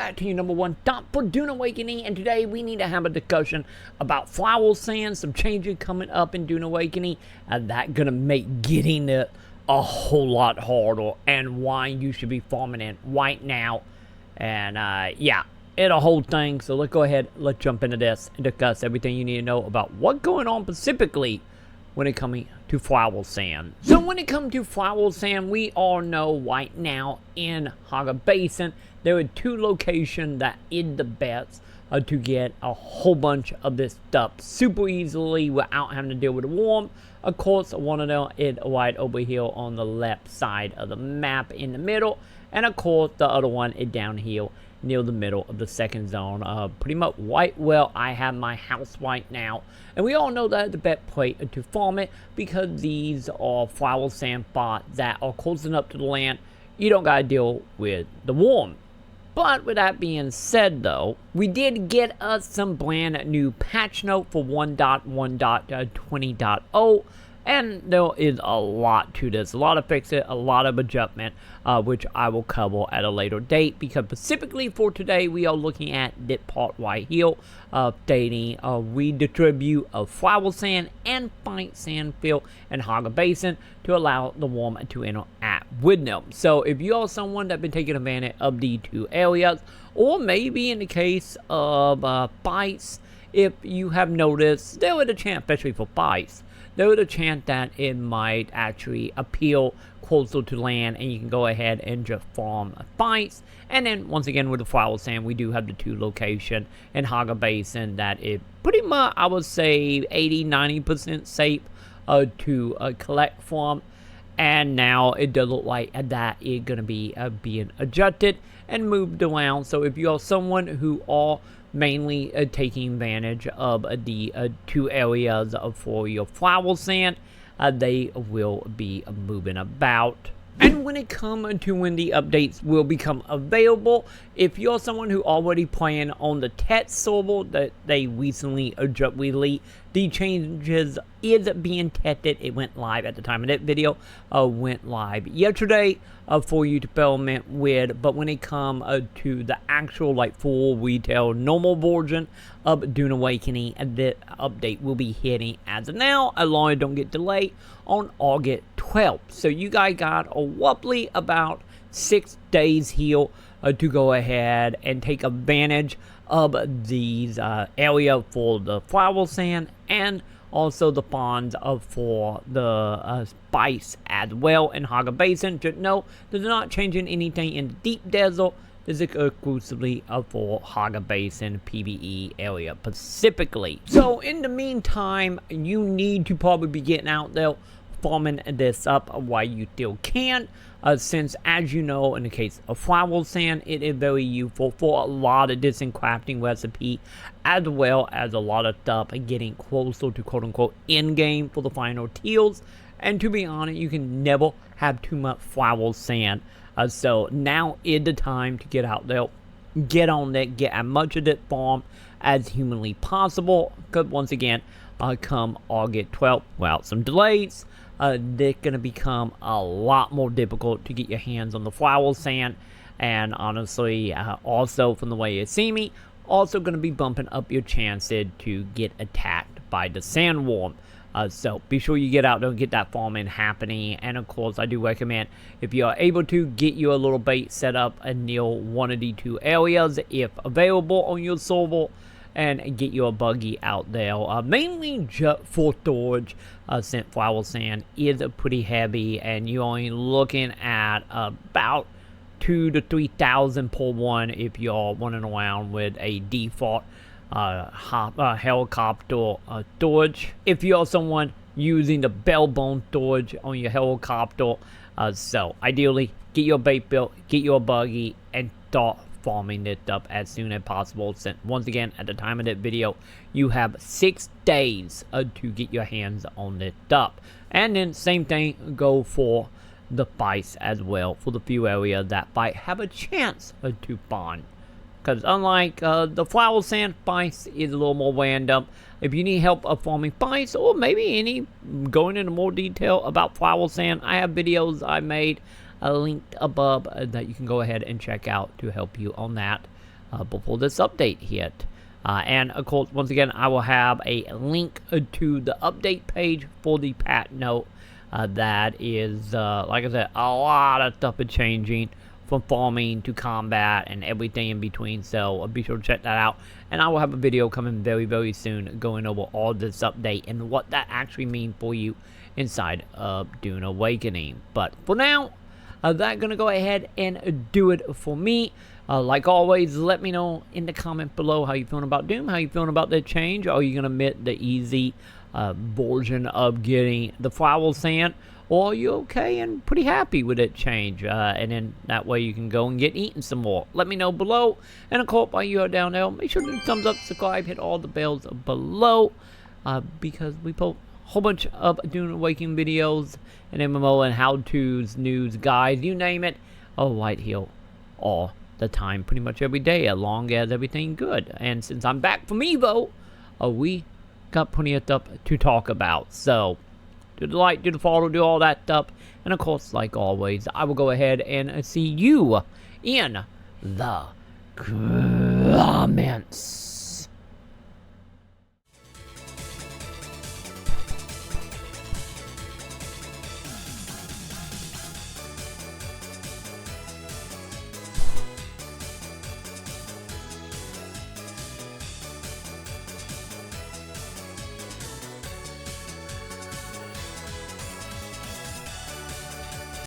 back to your #1 stop for Dune Awakening, and today we need to have a discussion about flower sand, some changes coming up in Dune Awakening, and that's gonna make getting it a whole lot harder, and why you should be farming it right now. And yeah, it's a whole thing, so let's go ahead, let's jump into this and discuss everything you need to know about what's going on specifically when it comes to flower sand. So when it comes to flower sand, we all know right now in Hagga Basin, there are two locations that is the best to get a whole bunch of this stuff super easily without having to deal with the worm. Of course, one of them is right over here on the left side of the map in the middle, and of course the other one is down here near the middle of the second zone, pretty much right where I have my house right now. And we all know that the best place to farm it, because these are flower sand spots that are close enough to the land, you don't gotta deal with the worm. But with that being said though, we did get us some brand new patch note for 1.1.20.0. And there is a lot to this, a lot of fixing, a lot of adjustment, which I will cover at a later date, because specifically for today, we are looking at this part right here, stating redistribute of flower sand and fine sand fill in Hagga Basin to allow the worm to interact with them. So if you are someone that's been taking advantage of these two areas, or maybe in the case of bites, if you have noticed, there is a chance, especially for bites, there is a chance that it might actually appeal closer to land, and you can go ahead and just farm bites. And then once again with the flower sand, we do have the two locations in Hagga Basin that is pretty much, I would say, 80-90% safe to collect from. And now it does look like that is going to be being adjusted and moved around. So if you are someone who are mainly taking advantage of the two areas for your flower sand, they will be moving about. And when it comes to when the updates will become available, if you're someone who already playing on the test server that they recently released, the changes is being tested. It went live at the time of that video, went live yesterday for you to experiment with. But when it comes to the actual like full retail normal version of Dune Awakening, the update will be hitting as of now, as long as it don't get delayed, on August 12th. So you guys got roughly about 6 days here to go ahead and take advantage of these area for the flower sand, and also the ponds for the spice as well in Hagga Basin. Just know they're not changing anything in the deep desert. This is exclusively for Hagga Basin PvE area specifically. So in the meantime, you need to probably be getting out there farming this up while you still can, since as you know, in the case of flower sand, it is very useful for a lot of different crafting recipe, as well as a lot of stuff getting closer to quote-unquote end-game for the final tiers. And to be honest, you can never have too much flower sand, so now is the time to get out there, get on that, get as much of that farm as humanly possible, because once again, come August 12th, without some delays, they're going to become a lot more difficult to get your hands on the flower sand. And honestly, also from the way you see me, also going to be bumping up your chances to get attacked by the sandworm. So be sure you get out there and get that farming happening. And of course, I do recommend, if you are able to, get you a little bait set up near one of the two areas if available on your server, and get your buggy out there, mainly just for storage, since flower sand is pretty heavy, and you're only looking at about 2,000 to 3,000 per one if you're running around with a default helicopter storage. If you're someone using the bell bone storage on your helicopter, so ideally get your bait built, get your buggy, and start farming this up as soon as possible, since once again at the time of that video you have 6 days to get your hands on this stuff. And then same thing go for the bites as well, for the few areas that might have a chance to spawn, because unlike the flower sand, bites is a little more random. If you need help farming bites, or maybe any going into more detail about flower sand, I have videos I made linked above that you can go ahead and check out to help you on that before this update hit. And of course, once again, I will have a link to the update page for the patch note. That is, like I said, a lot of stuff is changing from farming to combat and everything in between. So be sure to check that out. And I will have a video coming very, very soon going over all this update and what that actually means for you inside of Dune Awakening. But for now, that's going to go ahead and do it for me. Like always, let me know in the comment below how you feeling about Doom, how you feeling about the change. Are you going to admit the easy version of getting the flower sand, or are you okay and pretty happy with that change? And then that way you can go and get eating some more. Let me know below. And of course, while you are down there, make sure to thumbs up, subscribe, hit all the bells below, because we post a whole bunch of Dune Awakening videos and MMO and how-tos, news, guides, you name it, right here all the time, pretty much every day, as long as everything good. And since I'm back from Evo, we got plenty of stuff to talk about. So do the like, do the follow, do all that stuff. And of course, like always, I will go ahead and see you in the comments.